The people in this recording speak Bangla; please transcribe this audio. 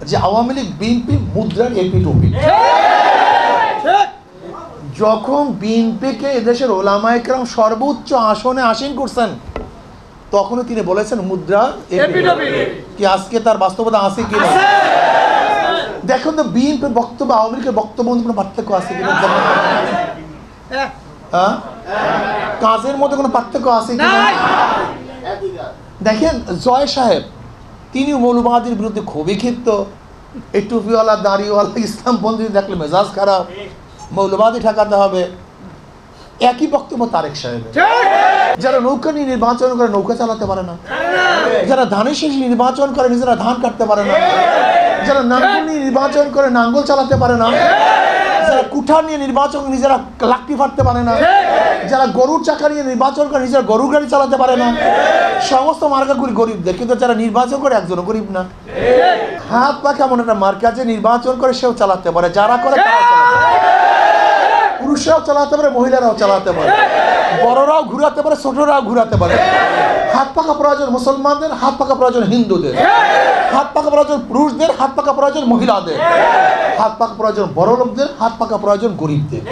যে আওয়ামী লীগ বিএনপি মুদ্রার এপিটোপি। যখন বিএনপিকে এদেশের ওলামায়ে কেরাম সর্বোচ্চ আসনে আসীন করছেন, তখনও তিনি বলেছেন মুদ্রার এপিটোপি। কি আজকে তার বাস্তবতা আছে কিনা? দেখুন তো বিএনপির বক্তব্য আওয়ামী লীগের বক্তব্য কোনো পার্থক্য আছে কিনা? হ্যাঁ, কাজের মধ্যে কোনো পার্থক্য আছে কিনা? দেখেন জয় সাহেব তিনি মৌলবাদীর বিরুদ্ধে খুবই ক্ষিপ্ত। এই টুপিওয়ালা দাড়িওয়ালা ইসলামপন্থী দেখলে মেজাজ খারাপ, মৌলবাদী ঠেকাতে হবে। একই বক্তব্য তারেক সাহেবের। যারা নৌকা নিয়ে নির্বাচন করে নৌকা চালাতে পারে না, যারা ধানের শেষ নির্বাচন করে নিজেরা ধান কাটতে পারে না, যারা নাঙ্গল নিয়ে নির্বাচন করে নাঙ্গল চালাতে পারে না, যারা কুঠার নিয়ে নির্বাচন নিজেরা লাকড়ি ফাটতে পারে না, যারা গরুর চাকা নিয়ে নির্বাচন করে নিজেরা গরুর গাড়ি চালাতে পারে না, সমস্ত মার্কাগুলি গরিবদের। কিন্তু যারা নির্বাচন করে একজনও গরিব না। হাত পা কেমন একটা মার্কা যে নির্বাচন করে সেও চালাতে পারে, যারা করে তারাও চালাতে পারে। পুরুষরাও চালাতে পারে, মহিলারাও চালাতে পারে, বড়রাও ঘুরাতে পারে, ছোটরাও ঘুরাতে পারে। হাত পাকা প্রয়োজন মুসলমানদের, হাত পাকা প্রয়োজন হিন্দুদের, হাত পাকা প্রয়োজন পুরুষদের, হাত পাকা প্রয়োজন মহিলাদের, হাত পাকা প্রয়োজন বড় লোকদের, হাত পাকা প্রয়োজন গরিবদের।